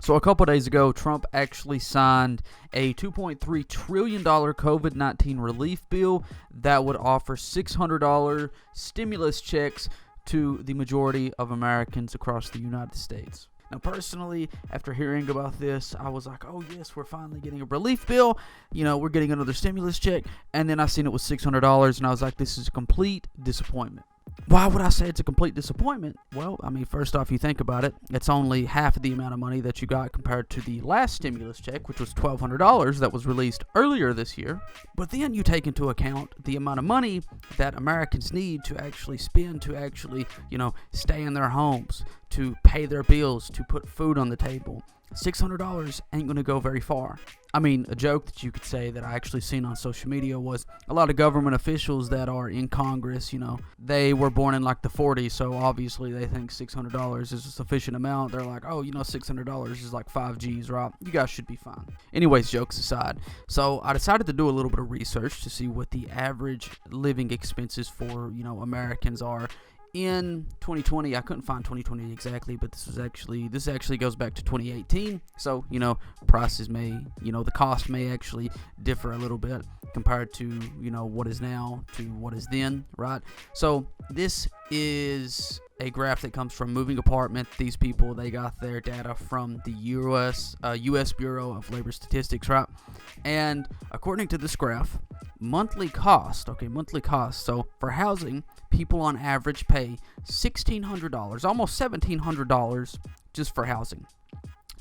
So a couple days ago, Trump actually signed a $2.3 trillion COVID-19 relief bill that would offer $600 stimulus checks to the majority of Americans across the United States. Now, personally, after hearing about this, I was like, oh, yes, we're finally getting a relief bill. We're getting another stimulus check. And then I seen it was $600, and I was like, this is a complete disappointment. Why would I say it's a complete disappointment? Well, first off, you think about it, it's only half of the amount of money that you got compared to the last stimulus check, which was $1,200 that was released earlier this year. But then you take into account the amount of money that Americans need to actually spend to actually, stay in their homes, to pay their bills, to put food on the table. $600 ain't going to go very far. A joke that you could say that I actually seen on social media was a lot of government officials that are in Congress, they were born in like the 40s, so obviously they think $600 is a sufficient amount. They're like, oh, $600 is like 5 G's, right? You guys should be fine. Anyways, jokes aside, so I decided to do a little bit of research to see what the average living expenses for, Americans are. In 2020, I couldn't find 2020 exactly, but this actually goes back to 2018. So, prices may, the cost may actually differ a little bit compared to, what is now to what is then, right? So this is a graph that comes from Moving Apartment. These people, they got their data from the U.S. Bureau of Labor Statistics, right? And according to this graph, monthly cost. So for housing, people on average pay $1,600, almost $1,700 just for housing.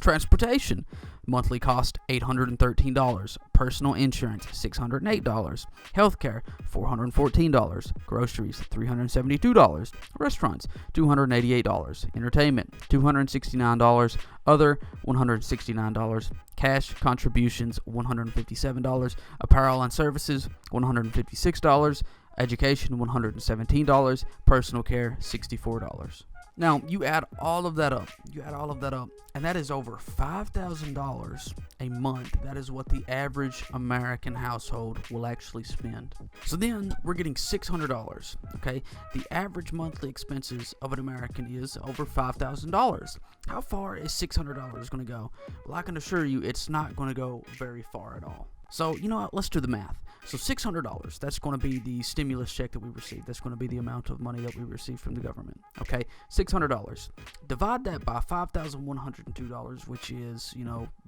Transportation, monthly cost $813. Personal insurance, $608. Healthcare, $414. Groceries, $372. Restaurants, $288. Entertainment, $269. Other, $169. Cash contributions, $157. Apparel and services, $156. Education, $117. Personal care, $64. Now, you add all of that up, and that is over $5,000 a month. That is what the average American household will actually spend. So then we're getting $600, okay? The average monthly expenses of an American is over $5,000. How far is $600 going to go? Well, I can assure you it's not going to go very far at all. So, you know what? Let's do the math. So $600, that's going to be the stimulus check that we received. That's going to be the amount of money that we received from the government. Okay, $600. Divide that by $5,102, which is,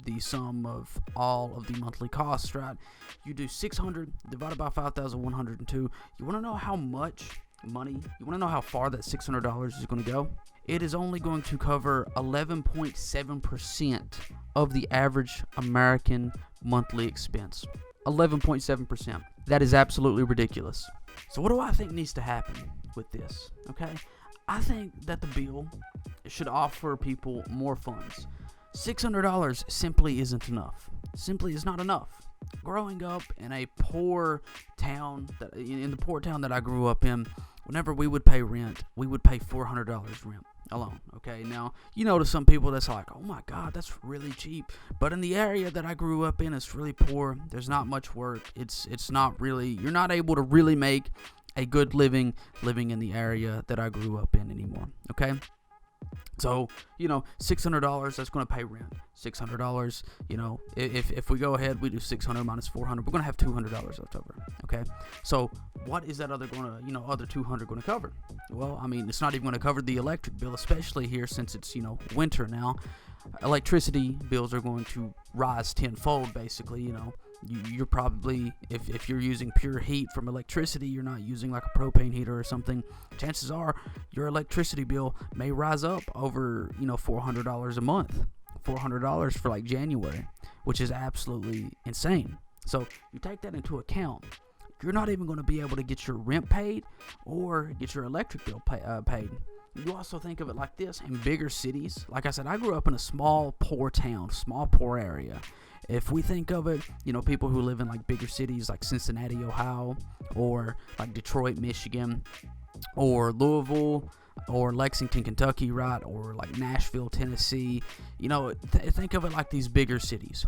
the sum of all of the monthly costs, right? You do 600 divided by 5,102. You want to know how much money, you want to know how far that $600 is going to go? It is only going to cover 11.7% of the average American monthly expense. 11.7%. That is absolutely ridiculous. So what do I think needs to happen with this? Okay, I think that the bill should offer people more funds. $600 simply isn't enough. Simply is not enough. Growing up in a poor town, in the poor town that I grew up in, whenever we would pay rent, we would pay $400 rent alone. Okay, now to some people that's like, oh my God, that's really cheap. But in the area that I grew up in, it's really poor. There's not much work. It's not really, you're not able to really make a good living in the area that I grew up in anymore. Okay. So, $600, that's going to pay rent. $600, if we go ahead, we do 600 minus 400, we're going to have $200 left over. Okay. So what is that other other 200 going to cover? Well, it's not even going to cover the electric bill, especially here since it's, winter now. Electricity bills are going to rise tenfold, basically. You're probably, if you're using pure heat from electricity, you're not using like a propane heater or something, chances are your electricity bill may rise up over, $400 a month. $400 for like January, which is absolutely insane. So you take that into account, you're not even going to be able to get your rent paid or get your electric bill paid. You also think of it like this: in bigger cities, like I said, I grew up in a small, poor town, small, poor area. If we think of it, people who live in like bigger cities like Cincinnati, Ohio, or like Detroit, Michigan, or Louisville, or Lexington, Kentucky, right? Or like Nashville, Tennessee. Think of it like these bigger cities.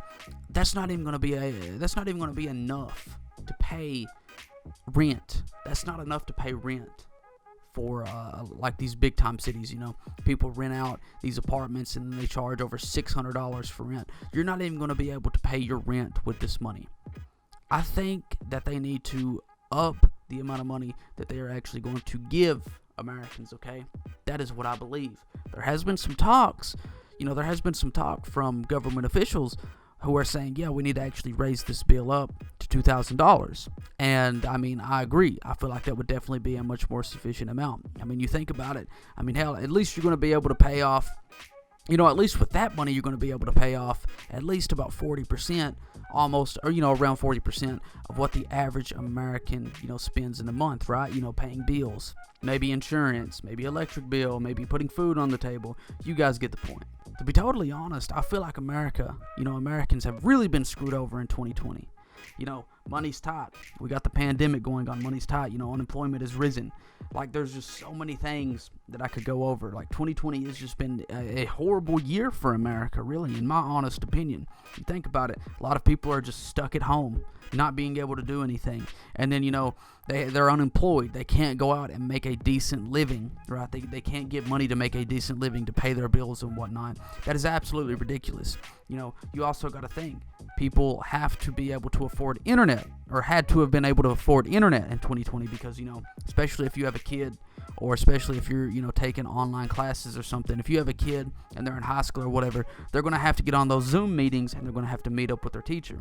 That's not even going to be enough to pay rent. That's not enough to pay rent for like these big time cities. People rent out these apartments and then they charge over $600 for rent. You're not even going to be able to pay your rent with this money. I think that they need to up the amount of money that they are actually going to give Americans, okay? That is what I believe. There has been some talks, there has been some talk from government officials who are saying, yeah, we need to actually raise this bill up to $2,000. And, I agree. I feel like that would definitely be a much more sufficient amount. You think about it. Hell, at least you're going to be able to pay off, at least with that money, you're going to be able to pay off at least about 40%, almost, or, around 40% of what the average American, spends in a month, right? Paying bills, maybe insurance, maybe electric bill, maybe putting food on the table. You guys get the point. To be totally honest, I feel like Americans have really been screwed over in 2020. Money's tight. We got the pandemic going on. Money's tight. Unemployment has risen. Like, there's just so many things that I could go over. Like, 2020 has just been a horrible year for America, really, in my honest opinion. You think about it, a lot of people are just stuck at home, not being able to do anything. And then, they're unemployed. They can't go out and make a decent living, right? They can't get money to make a decent living to pay their bills and whatnot. That is absolutely ridiculous. You also got to think, people have to be able to afford internet, or had to have been able to afford internet in 2020 because, especially if you have a kid, or especially if you're, taking online classes or something. If you have a kid and they're in high school or whatever, they're going to have to get on those Zoom meetings and they're going to have to meet up with their teacher.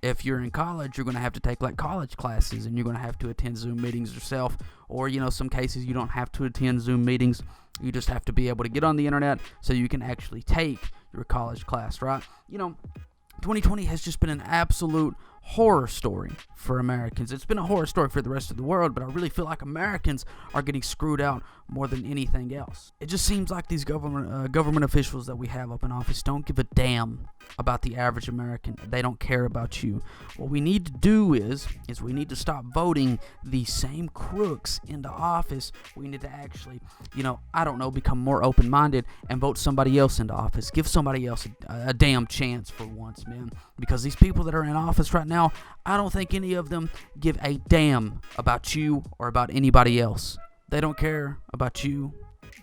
If you're in college, you're going to have to take like college classes and you're going to have to attend Zoom meetings yourself. Or, some cases you don't have to attend Zoom meetings. You just have to be able to get on the internet so you can actually take your college class, right? 2020 has just been an absolute horror story for Americans. It's been a horror story for the rest of the world, but I really feel like Americans are getting screwed out more than anything else. It just seems like these government officials that we have up in office don't give a damn about the average American. They don't care about you. What we need to do is we need to stop voting the same crooks into office. We need to actually, become more open-minded and vote somebody else into office. Give somebody else a damn chance for once, man. Because these people that are in office right now, I don't think any of them give a damn about you or about anybody else. They don't care about you.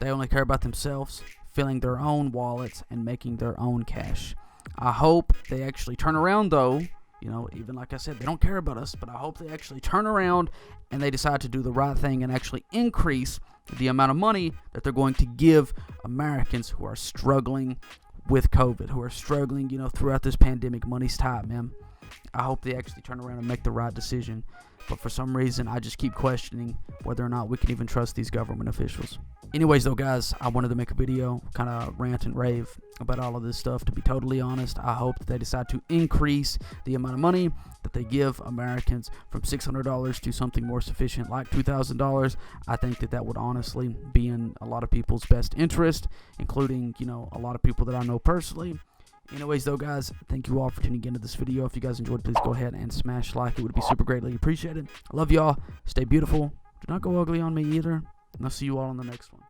They only care about themselves, filling their own wallets and making their own cash. I hope they actually turn around, though. Even like I said, they don't care about us, but I hope they actually turn around and they decide to do the right thing and actually increase the amount of money that they're going to give Americans who are struggling with COVID, who are struggling, throughout this pandemic. Money's tight, man. I hope they actually turn around and make the right decision. But for some reason, I just keep questioning whether or not we can even trust these government officials. Anyways, though, guys, I wanted to make a video, kind of rant and rave about all of this stuff. To be totally honest, I hope that they decide to increase the amount of money that they give Americans from $600 to something more sufficient like $2,000. I think that would honestly be in a lot of people's best interest, including, a lot of people that I know personally. Anyways, though, guys, thank you all for tuning into this video. If you guys enjoyed, please go ahead and smash like. It would be super greatly appreciated. I love y'all. Stay beautiful. Do not go ugly on me either. And I'll see you all on the next one.